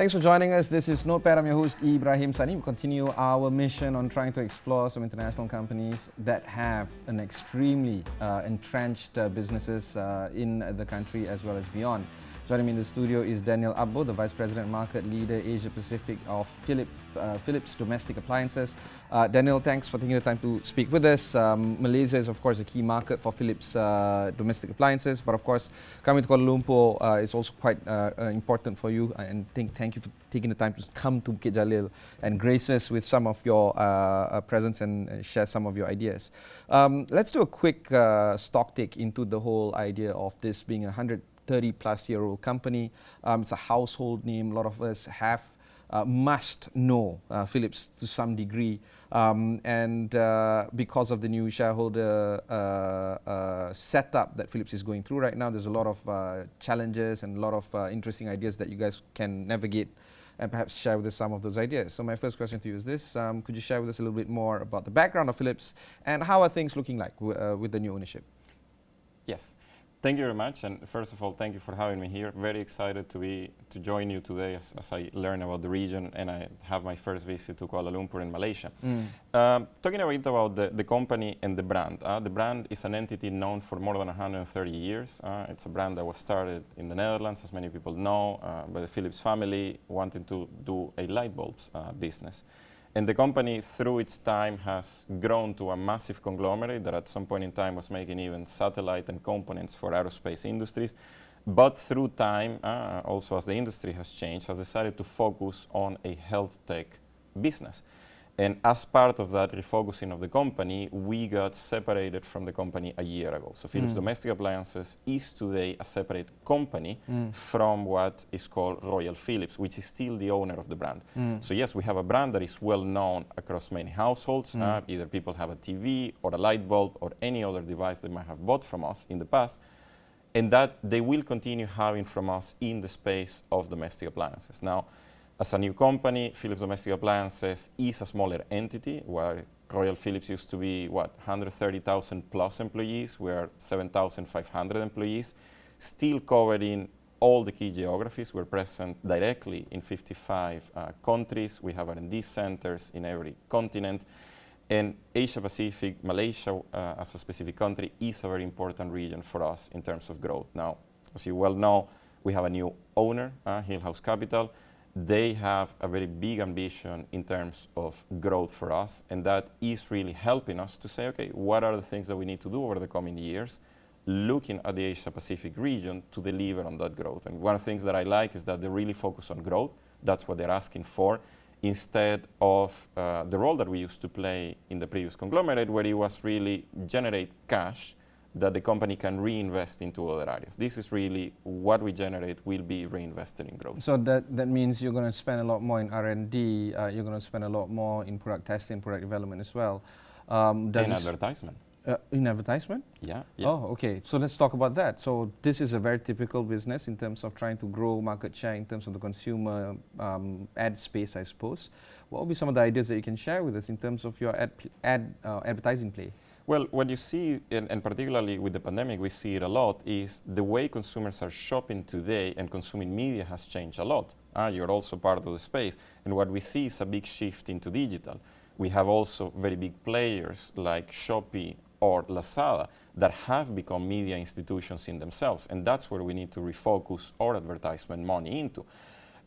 Thanks for joining us. This is Notepad. I'm your host, Ibrahim Sani. We continue our mission on trying to explore some international companies that have an extremely entrenched businesses in the country as well as beyond. Joining me in the studio is Daniel Abbo, the Vice President Market Leader Asia Pacific of Philips Domestic Appliances. Daniel, thanks for taking the time to speak with us. Malaysia is of course a key market for Philips Domestic Appliances, but of course coming to Kuala Lumpur is also quite important for you, and thank you for taking the time to come to Bukit Jalil and grace us with some of your presence and share some of your ideas. Let's do a quick stock take into the whole idea of this being a 130-plus-year-old company. It's a household name. A lot of us must know Philips to some degree, and because of the new shareholder setup that Philips is going through right now, there's a lot of challenges and a lot of interesting ideas that you guys can navigate and perhaps share with us some of those ideas. So my first question to you is this: could you share with us a little bit more about the background of Philips and how are things looking like with the new ownership? Yes. Thank you very much, and first of all, thank you for having me here. Very excited to join you today as I learn about the region and I have my first visit to Kuala Lumpur in Malaysia. Talking a bit about the company and the brand. The brand is an entity known for more than 130 years. It's a brand that was started in the Netherlands, as many people know, by the Philips family wanting to do a light bulbs business. And the company, through its time, has grown to a massive conglomerate that at some point in time was making even satellite and components for aerospace industries. But through time, also as the industry has changed, has decided to focus on a health tech business. And as part of that refocusing of the company, we got separated from the company a year ago. So Philips Domestic Appliances is today a separate company from what is called Royal Philips, which is still the owner of the brand. So yes, we have a brand that is well known across many households. Either people have a TV or a light bulb or any other device they might have bought from us in the past, and that they will continue having from us in the space of domestic appliances. Now, as a new company, Philips Domestic Appliances is a smaller entity, where Royal Philips used to be, 130,000 plus employees. We are 7,500 employees, still covering all the key geographies. We're present directly in 55 countries. We have R&D centers in every continent. And Asia Pacific, Malaysia as a specific country, is a very important region for us in terms of growth. Now, as you well know, we have a new owner, Hillhouse Capital. They have a very big ambition in terms of growth for us, and that is really helping us to say, okay, what are the things that we need to do over the coming years, looking at the Asia Pacific region to deliver on that growth. And one of the things that I like is that they really focus on growth. That's what they're asking for, instead of the role that we used to play in the previous conglomerate, where it was really generate cash that the company can reinvest into other areas. This is really what we generate will be reinvested in growth. So that means you're going to spend a lot more in R&D, you're going to spend a lot more in product testing, product development as well. In advertisement. In advertisement? Yeah. Oh, okay. So let's talk about that. So this is a very typical business in terms of trying to grow market share in terms of the consumer ad space, I suppose. What will be some of the ideas that you can share with us in terms of your advertising play? Well, what you see, and particularly with the pandemic, we see it a lot, is the way consumers are shopping today and consuming media has changed a lot. You're also part of the space. And what we see is a big shift into digital. We have also very big players like Shopee or Lazada that have become media institutions in themselves. And that's where we need to refocus our advertisement money into.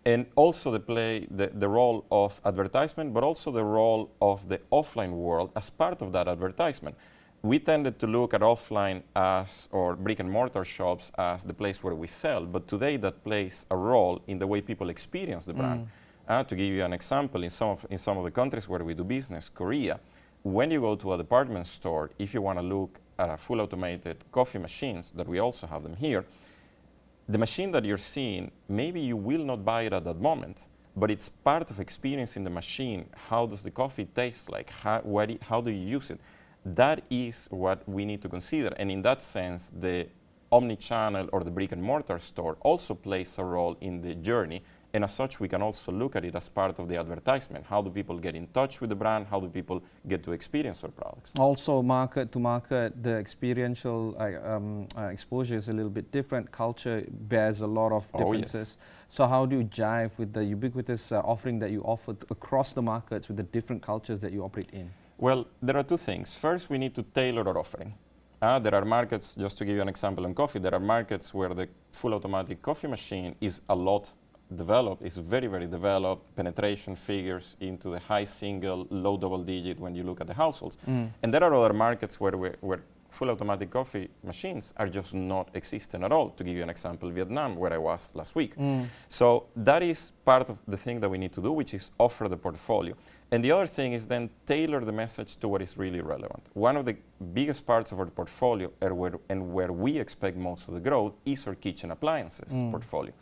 And also the role of advertisement, but also the role of the offline world as part of that advertisement. We tended to look at offline as, or brick and mortar shops as the place where we sell, but today that plays a role in the way people experience the brand. To give you an example, in some of the countries where we do business, Korea, when you go to a department store, if you want to look at a full automated coffee machines, that we also have them here, the machine that you're seeing, maybe you will not buy it at that moment, but it's part of experiencing the machine. How does the coffee taste like? How do you use it? That is what we need to consider. And in that sense, the omni-channel or the brick and mortar store also plays a role in the journey And as such, we can also look at it as part of the advertisement. How do people get in touch with the brand? How do people get to experience our products? Also, market to market, the experiential exposure is a little bit different. Culture bears a lot of differences. Yes. So how do you jive with the ubiquitous offering that you offer across the markets with the different cultures that you operate in? Well, there are two things. First, we need to tailor our offering. There are markets, just to give you an example on coffee, there are markets where the full automatic coffee machine is a lot developed, is very, very developed, penetration figures into the high single, low double digit when you look at the households. And there are other markets where full automatic coffee machines are just not existing at all. To give you an example, Vietnam, where I was last week. So that is part of the thing that we need to do, which is offer the portfolio. And the other thing is then tailor the message to what is really relevant. One of the biggest parts of our portfolio and where we expect most of the growth is our kitchen appliances portfolio.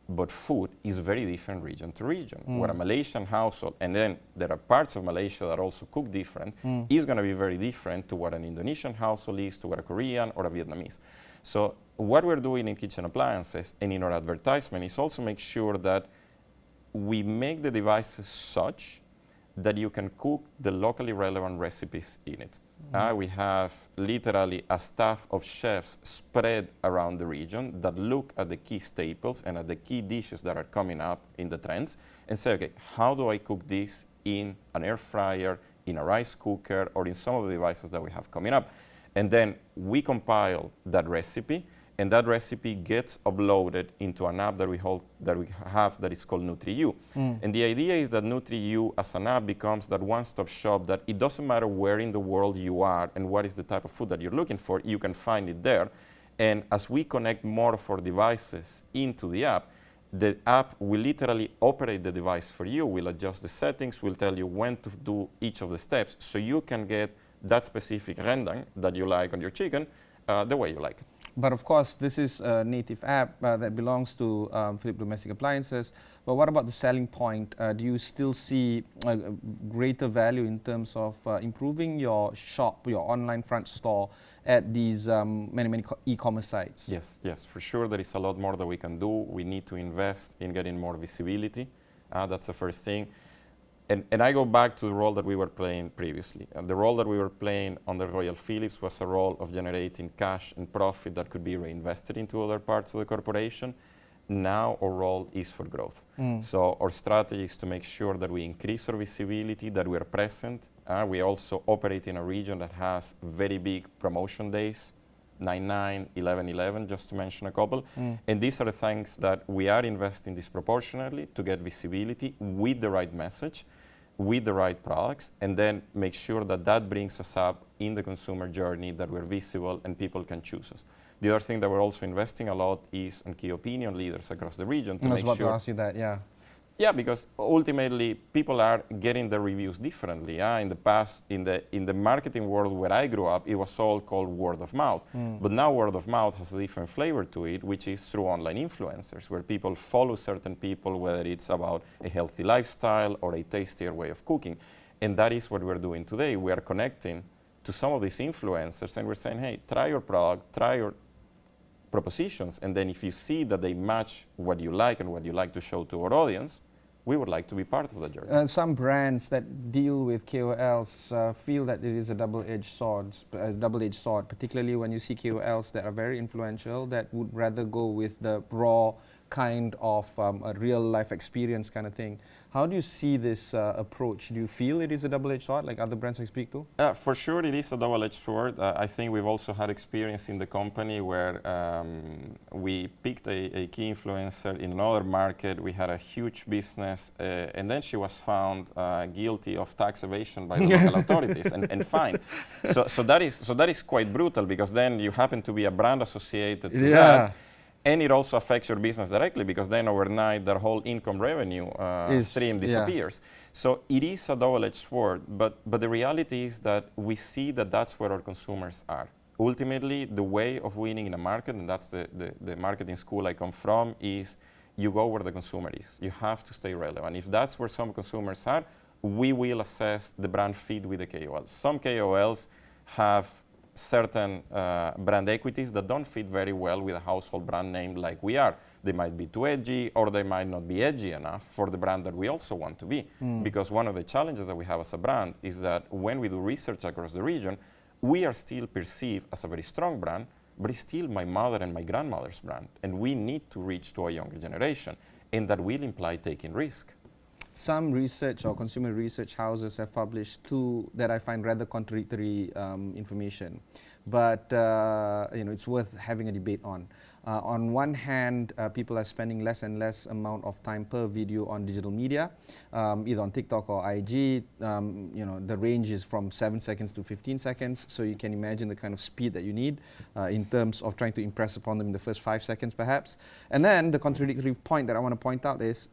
But food is very different region to region. Where a Malaysian household, and then there are parts of Malaysia that also cook different, is going to be very different to what an Indonesian household is, to what a Korean or a Vietnamese. So what we're doing in kitchen appliances and in our advertisement is also make sure that we make the devices such that you can cook the locally relevant recipes in it. We have literally a staff of chefs spread around the region that look at the key staples and at the key dishes that are coming up in the trends and say, okay, how do I cook this in an air fryer, in a rice cooker, or in some of the devices that we have coming up? And then we compile that recipe, and that recipe gets uploaded into an app that we have that is called NutriU. And the idea is that NutriU as an app becomes that one-stop shop that it doesn't matter where in the world you are and what is the type of food that you're looking for, you can find it there. And as we connect more of our devices into the app will literally operate the device for you, will adjust the settings, will tell you when to do each of the steps, so you can get that specific rendang that you like on your chicken the way you like it. But of course, this is a native app that belongs to Philips Domestic Appliances. But what about the selling point? Do you still see a greater value in terms of improving your shop, your online front store at these many e-commerce sites? Yes, for sure. There is a lot more that we can do. We need to invest in getting more visibility. That's the first thing. And I go back to the role that we were playing previously. And the role that we were playing under Royal Philips was a role of generating cash and profit that could be reinvested into other parts of the corporation. Now our role is for growth. So our strategy is to make sure that we increase our visibility, that we are present. We also operate in a region that has very big promotion days, 9/9, 11/11, just to mention a couple. And these are the things that we are investing disproportionately to get visibility with the right message, with the right products, and then make sure that that brings us up in the consumer journey, that we're visible and people can choose us. The other thing that we're also investing a lot is on key opinion leaders across the region to make sure. I was about to ask you that, yeah. Yeah, because ultimately people are getting the reviews differently. In the past, in the marketing world where I grew up, it was all called word of mouth. But now word of mouth has a different flavor to it, which is through online influencers, where people follow certain people, whether it's about a healthy lifestyle or a tastier way of cooking. And that is what we're doing today. We are connecting to some of these influencers and we're saying, hey, try your product, try your propositions, and then if you see that they match what you like and what you like to show to our audience, we would like to be part of the journey. Some brands that deal with KOLs feel that it is a double-edged sword, particularly when you see KOLs that are very influential that would rather go with the raw kind of a real-life experience kind of thing. How do you see this approach? Do you feel it is a double-edged sword like other brands I speak to? For sure it is a double-edged sword. I think we've also had experience in the company where we picked a key influencer in another market. We had a huge business and then she was found guilty of tax evasion by the local authorities and fined. So that is quite brutal, because then you happen to be a brand associated to that. And it also affects your business directly, because then overnight their whole income revenue stream disappears. So it is a double-edged sword, but the reality is that we see that that's where our consumers are. Ultimately, the way of winning in a market, and that's the marketing school I come from, is you go where the consumer is. You have to stay relevant. If that's where some consumers are, we will assess the brand fit with the KOLs. Some KOLs have certain brand equities that don't fit very well with a household brand name like we are. They might be too edgy, or they might not be edgy enough for the brand that we also want to be. Because one of the challenges that we have as a brand is that when we do research across the region, we are still perceived as a very strong brand, but it's still my mother and my grandmother's brand. And we need to reach to a younger generation. And that will imply taking risk. Some research or consumer research houses have published two that I find rather contradictory information, but it's worth having a debate on. On one hand, people are spending less and less amount of time per video on digital media, either on TikTok or IG. The range is from 7 seconds to 15 seconds, so you can imagine the kind of speed that you need in terms of trying to impress upon them in the first 5 seconds, perhaps. And then the contradictory point that I want to point out is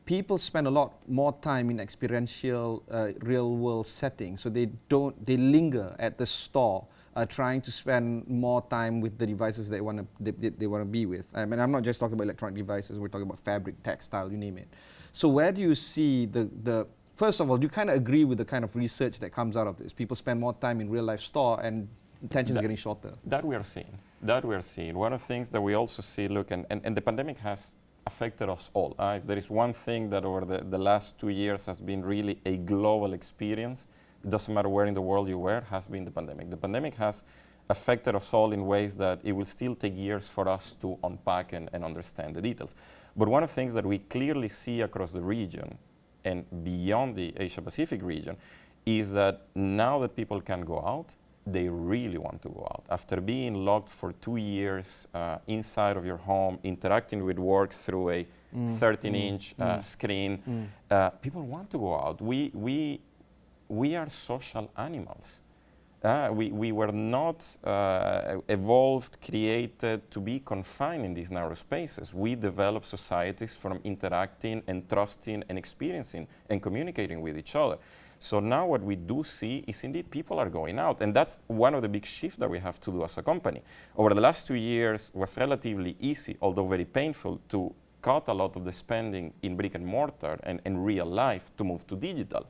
people spend a lot more time in experiential, real-world settings, so they linger at the store, trying to spend more time with the devices they want to be with. And I'm not just talking about electronic devices; we're talking about fabric, textile, you name it. So where do you see the first of all, do you kind of agree with the kind of research that comes out of this? People spend more time in real-life store, and attention is getting shorter. That we are seeing. That we are seeing. One of the things that we also see, look, and the pandemic has affected us all. If there is one thing that over the last 2 years has been really a global experience, it doesn't matter where in the world you were, has been the pandemic. The pandemic has affected us all in ways that it will still take years for us to unpack and understand the details. But one of the things that we clearly see across the region and beyond the Asia-Pacific region is that now that people can go out, they really want to go out. After being locked for 2 years inside of your home, interacting with work through a 13-inch screen, people want to go out. We are social animals. We were not evolved, created to be confined in these narrow spaces. We developed societies from interacting and trusting and experiencing and communicating with each other. So now what we do see is indeed people are going out, and that's one of the big shifts that we have to do as a company. Over the last 2 years, it was relatively easy, although very painful, to cut a lot of the spending in brick and mortar and real life to move to digital.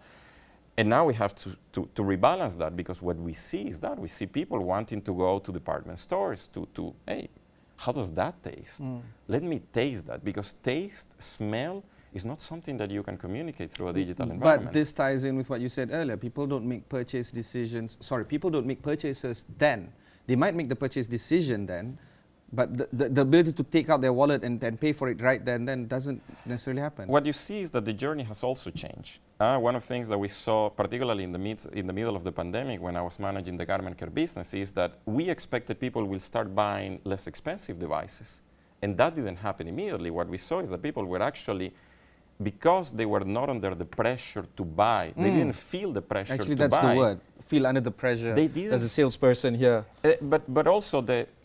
And now we have to rebalance that, because what we see is that we see people wanting to go to department stores to hey, how does that taste? Let me taste that, because taste, smell, is not something that you can communicate through a digital environment. But this ties in with what you said earlier. People don't make purchase decisions. Sorry, people don't make purchases then. They might make the purchase decision then, but the ability to take out their wallet and pay for it right then doesn't necessarily happen. What you see is that the journey has also changed. One of the things that we saw, particularly in the middle of the pandemic when I was managing the garment care business, is that we expected people will start buying less expensive devices. And that didn't happen immediately. What we saw is that people were actually, because they were not under the pressure to buy, they didn't feel the pressure to buy. Actually, that's the word. Feel under the pressure. They didn't. As a salesperson here. But also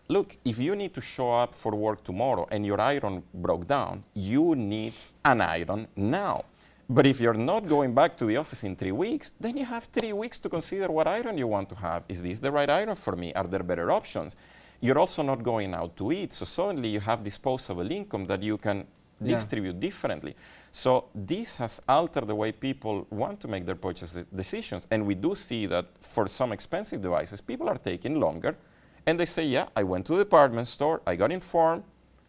look, if you need to show up for work tomorrow and your iron broke down, you need an iron now. But if you're not going back to the office in 3 weeks, then you have 3 weeks to consider what iron you want to have. Is this the right iron for me? Are there better options? You're also not going out to eat, so suddenly you have disposable income that you can distribute differently. So this has altered the way people want to make their purchase decisions. And we do see that for some expensive devices, people are taking longer. And they say, yeah, I went to the department store, I got informed,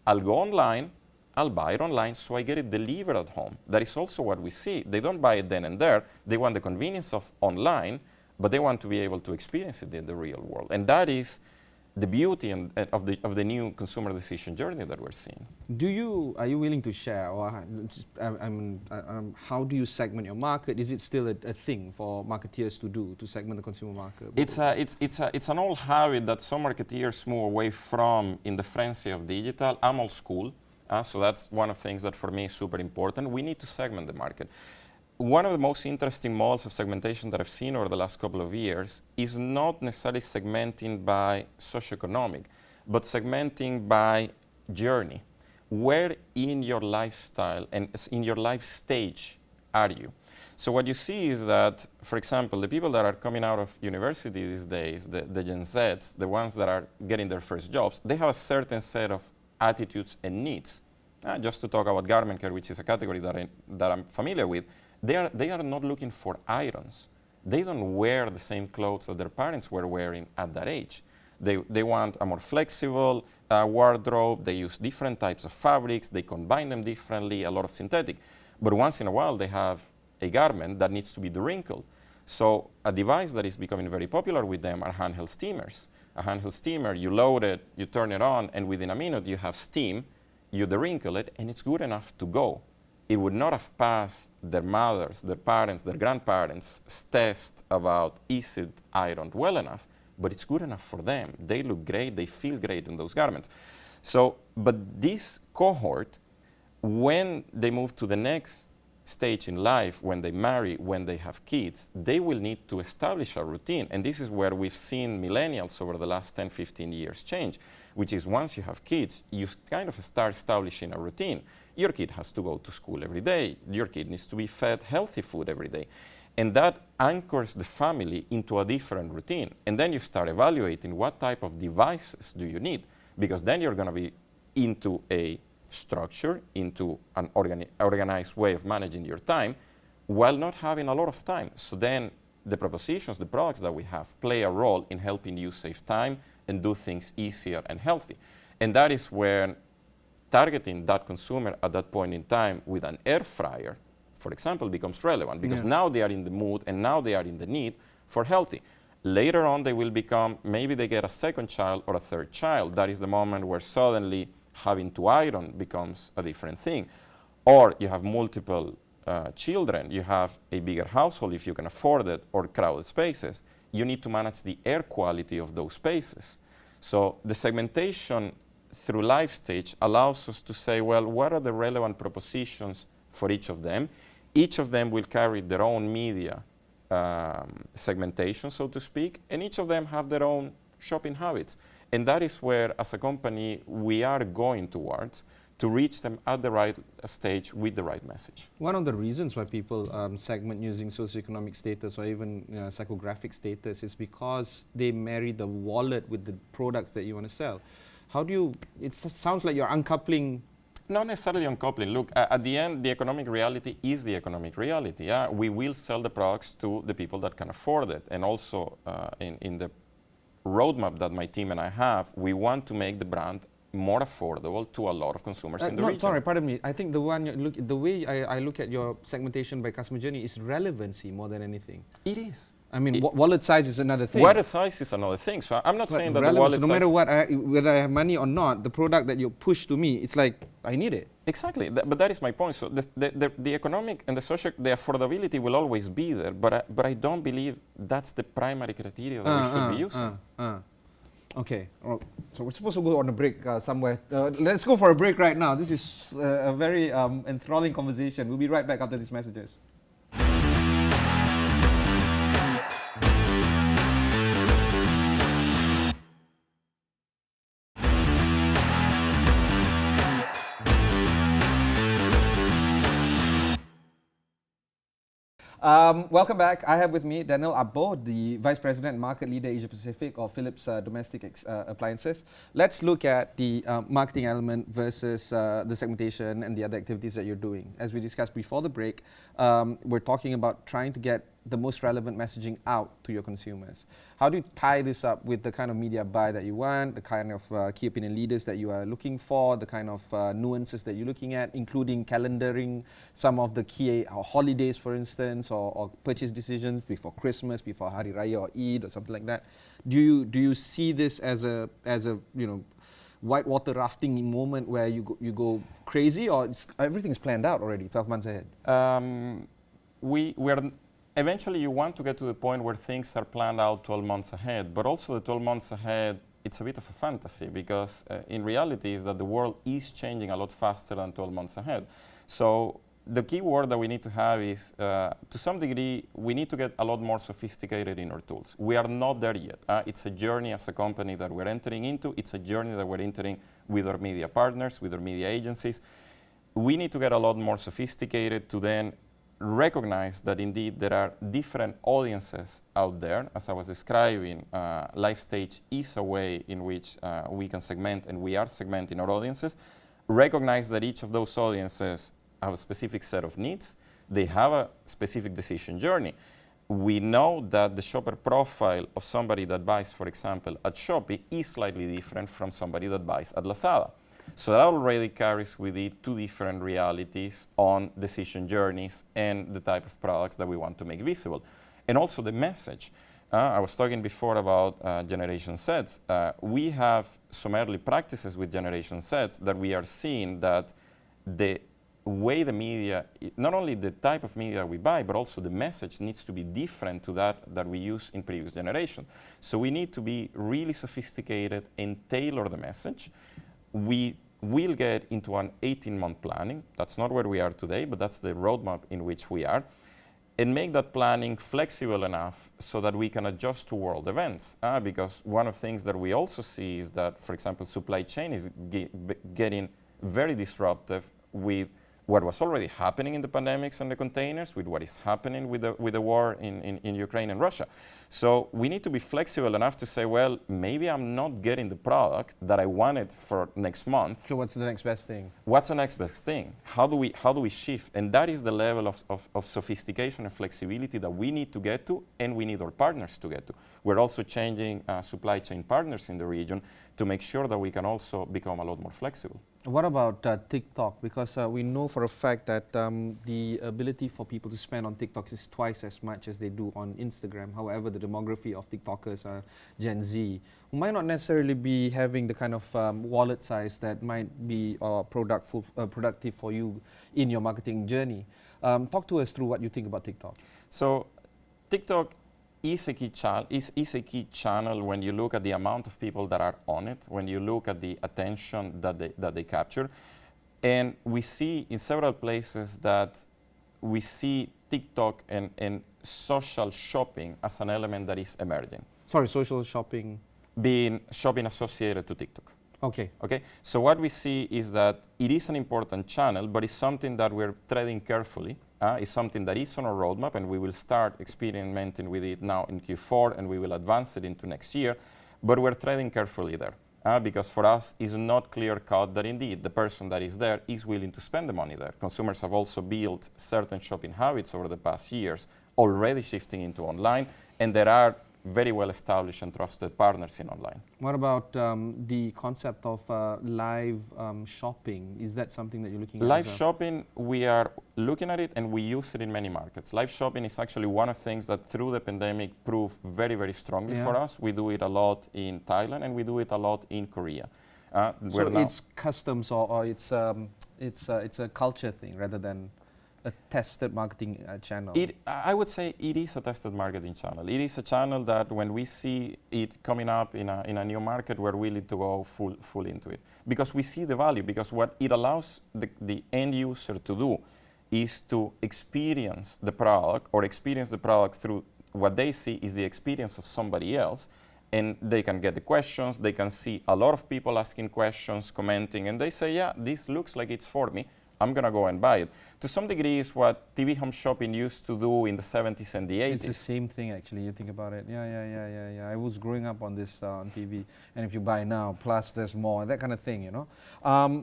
I'll go online, I'll buy it online, so I get it delivered at home. That is also what we see. They don't buy it then and there. They want the convenience of online, but they want to be able to experience it in the real world. And that is the beauty of the new consumer decision journey that we're seeing. Are you willing to share, or how do you segment your market? Is it still a thing for marketeers to do, to segment the consumer market? It's an old habit that some marketeers move away from in the frenzy of digital. I'm old school, so that's one of the things that for me is super important. We need to segment the market. One of the most interesting models of segmentation that I've seen over the last couple of years is not necessarily segmenting by socioeconomic, but segmenting by journey. Where in your lifestyle and in your life stage are you? So what you see is that, for example, the people that are coming out of university these days, the Gen Zs, the ones that are getting their first jobs, they have a certain set of attitudes and needs. Just to talk about garment care, which is a category that I'm familiar with, they are not looking for irons. they don't wear the same clothes that their parents were wearing at that age. They want a more flexible wardrobe. They use different types of fabrics. They combine them differently, a lot of synthetic. But once in a while, they have a garment that needs to be de-wrinkled. So a device that is becoming very popular with them are handheld steamers. A handheld steamer, you load it, you turn it on, and within a minute you have steam, you de-wrinkle it, and it's good enough to go. It would not have passed their mothers, their parents, their grandparents' test about is it ironed well enough, but it's good enough for them. They look great, they feel great in those garments. So, but this cohort, when they move to the next stage in life, when they marry, when they have kids, they will need to establish a routine. And this is where we've seen millennials over the last 10, 15 years change, which is once you have kids, you kind of start establishing a routine. Your kid has to go to school every day. Your kid needs to be fed healthy food every day. And that anchors the family into a different routine. And then you start evaluating what type of devices do you need, because then you're going to be into a structure, into an organized way of managing your time while not having a lot of time. So then the propositions, the products that we have play a role in helping you save time and do things easier and healthy. And that is where targeting that consumer at that point in time with an air fryer, for example, becomes relevant, because now they are in the mood and now they are in the need for healthy. Later on, they will become, maybe they get a second child or a third child. That is the moment where suddenly having to iron becomes a different thing. Or you have multiple children, you have a bigger household if you can afford it, or crowded spaces. You need to manage the air quality of those spaces. So the segmentation through life stage allows us to say, well, what are the relevant propositions for each of them? Each of them will carry their own media segmentation, so to speak, and each of them have their own shopping habits. And that is where, as a company, we are going towards to reach them at the right stage with the right message. One of the reasons why people segment using socioeconomic status or even psychographic status is because they marry the wallet with the products that you want to sell. How do you, it sounds like you're uncoupling. Not necessarily uncoupling. Look, at the end, the economic reality is the economic reality. Yeah? We will sell the products to the people that can afford it. And also in the roadmap that my team and I have, we want to make the brand more affordable to a lot of consumers in the region. Sorry, pardon me. I think the way I look at your segmentation by customer journey is relevancy more than anything. It is. I mean, wallet size is another thing. Wallet size is another thing. So I'm not saying that the wallet size... No matter what, whether I have money or not, the product that you push to me, it's like, I need it. Exactly, but that is my point. So the economic and the social, the affordability will always be there, but I don't believe that's the primary criteria that we should be using. Okay, so we're supposed to go on a break somewhere. Let's go for a break right now. This is a very enthralling conversation. We'll be right back after these messages. Welcome back. I have with me Daniel Abbo, the Vice President and Market Leader Asia Pacific of Philips Domestic Appliances. Let's look at the marketing element versus the segmentation and the other activities that you're doing. As we discussed before the break, we're talking about trying to get the most relevant messaging out to your consumers. How do you tie this up with the kind of media buy that you want, the kind of key opinion leaders that you are looking for, the kind of nuances that you're looking at, including calendaring some of the key holidays, for instance, or purchase decisions before Christmas, before Hari Raya or Eid or something like that? Do you see this as a whitewater rafting moment where you go crazy, or everything's planned out already 12 months ahead? We're eventually, you want to get to the point where things are planned out 12 months ahead, but also the 12 months ahead, it's a bit of a fantasy, because in reality is that the world is changing a lot faster than 12 months ahead. So the key word that we need to have is, to some degree, we need to get a lot more sophisticated in our tools. We are not there yet. It's a journey as a company that we're entering into. It's a journey that we're entering with our media partners, with our media agencies. We need to get a lot more sophisticated to then recognize that indeed there are different audiences out there. As I was describing, life stage is a way in which we can segment, and we are segmenting our audiences. Recognize that each of those audiences have a specific set of needs. They have a specific decision journey. we know that the shopper profile of somebody that buys, for example, at Shopee is slightly different from somebody that buys at Lazada. So that already carries with it two different realities on decision journeys and the type of products that we want to make visible. And also the message. I was talking before about Generation Zs. We have some early practices with Generation Zs that we are seeing that the way the media, not only the type of media we buy, but also the message needs to be different to that we use in previous generation. So we need to be really sophisticated and tailor the message. We will get into an 18-month planning. That's not where we are today, but that's the roadmap in which we are. And make that planning flexible enough so that we can adjust to world events. Because one of the things that we also see is that, for example, supply chain is getting very disruptive with what was already happening in the pandemics and the containers, with what is happening with the war in Ukraine and Russia. So we need to be flexible enough to say, well, maybe I'm not getting the product that I wanted for next month. So what's the next best thing? What's the next best thing? How do we shift? And that is the level of sophistication and flexibility that we need to get to, and we need our partners to get to. We're also changing supply chain partners in the region to make sure that we can also become a lot more flexible. What about TikTok? Because we know for a fact that the ability for people to spend on TikTok is twice as much as they do on Instagram. However, the demography of TikTokers are Gen Z, who might not necessarily be having the kind of wallet size that might be productive for you in your marketing journey. Talk to us through what you think about TikTok. So TikTok is a key channel when you look at the amount of people that are on it, when you look at the attention that they capture. And we see in several places that we see TikTok and social shopping as an element that is emerging. Sorry, social shopping? Being shopping associated to TikTok. Okay. Okay. So what we see is that it is an important channel, but it's something that we're treading carefully. It's something that is on our roadmap, and we will start experimenting with it now in Q4, and we will advance it into next year. But we're treading carefully there, because for us, it's not clear-cut that indeed the person that is there is willing to spend the money there. Consumers have also built certain shopping habits over the past years, already shifting into online, and there are very well-established and trusted partners in online. What about the concept of live shopping? Is that something that you're looking at? Live shopping, we are looking at it, and we use it in many markets. Live shopping is actually one of the things that through the pandemic proved very, very strongly for us. We do it a lot in Thailand, and we do it a lot in Korea. So it's customs, or it's a culture thing rather than a tested marketing channel? I would say it is a tested marketing channel. It is a channel that when we see it coming up in a new market, we're willing to go full into it. Because we see the value, because what it allows the end user to do is to experience the product, or experience the product through what they see is the experience of somebody else. And they can get the questions, they can see a lot of people asking questions, commenting, and they say, yeah, this looks like it's for me. I'm going to go and buy it. To some degree, is what TV home shopping used to do in the 70s and the 80s. It's the same thing, actually. You think about it. Yeah. I was growing up on this on TV. And if you buy now, plus there's more, that kind of thing, you know.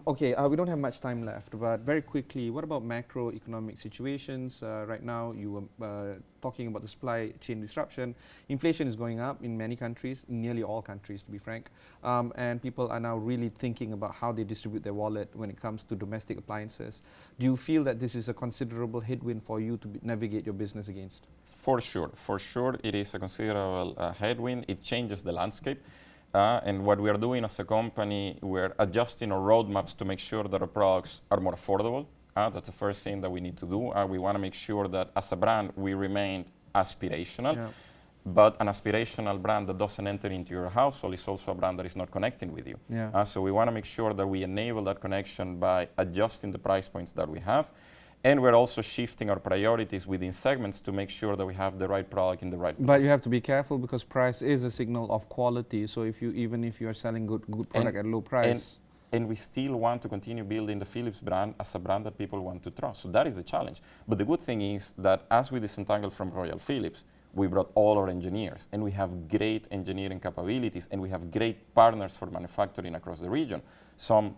Okay, we don't have much time left, but very quickly, what about macroeconomic situations? Right now, you were talking about the supply chain disruption. Inflation is going up in many countries, in nearly all countries, to be frank. And people are now really thinking about how they distribute their wallet when it comes to domestic appliances. Do you feel that this is a considerable headwind for you to navigate your business against? For sure it is a considerable headwind. It changes the landscape. And what we are doing as a company, we're adjusting our roadmaps to make sure that our products are more affordable. That's the first thing that we need to do. We want to make sure that as a brand, we remain aspirational. Yeah. But an aspirational brand that doesn't enter into your household is also a brand that is not connecting with you. Yeah. So we want to make sure that we enable that connection by adjusting the price points that we have. And we're also shifting our priorities within segments to make sure that we have the right product in the right place. But you have to be careful, because price is a signal of quality. So even if you are selling good product at low price. And we still want to continue building the Philips brand as a brand that people want to trust. So that is the challenge. But the good thing is that as we disentangle from Royal Philips, We brought all our engineers, and we have great engineering capabilities, and we have great partners for manufacturing across the region. So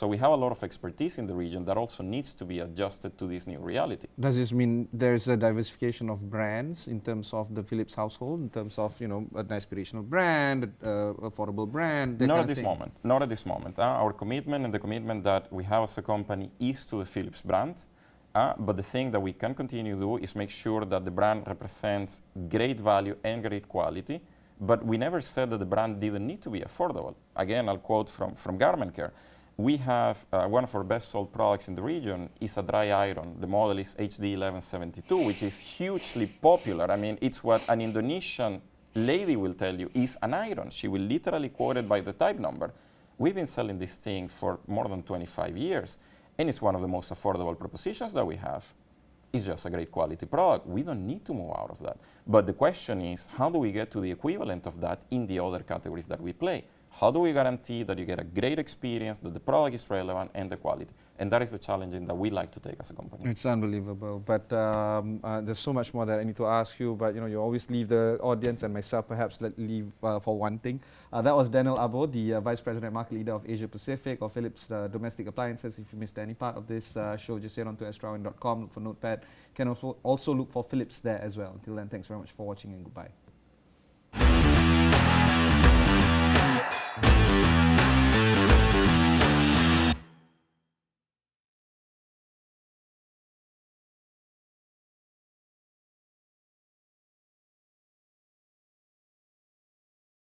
we have a lot of expertise in the region that also needs to be adjusted to this new reality. Does this mean there's a diversification of brands in terms of the Philips household, in terms of, you know, an aspirational brand, affordable brand? Not at this moment. Not at this moment. Our commitment and the commitment that we have as a company is to the Philips brand. But the thing that we can continue to do is make sure that the brand represents great value and great quality. But we never said that the brand didn't need to be affordable. Again, I'll quote from Garment Care. We have one of our best sold products in the region is a dry iron. The model is HD 1172, which is hugely popular. I mean, it's what an Indonesian lady will tell you is an iron. She will literally quote it by the type number. We've been selling this thing for more than 25 years. And it's one of the most affordable propositions that we have. It's just a great quality product. We don't need to move out of that. But the question is, how do we get to the equivalent of that in the other categories that we play? How do we guarantee that you get a great experience, that the product is relevant, and the quality? And that is the challenge that we like to take as a company. It's unbelievable. But there's so much more that I need to ask you. But you know, you always leave the audience and myself perhaps leave for one thing. That was Daniel Abbo, the Vice President and Market Leader of Asia Pacific of Philips Domestic Appliances. If you missed any part of this show, just head on to astro.com, look for Notepad. You can also look for Philips there as well. Until then, thanks very much for watching and goodbye.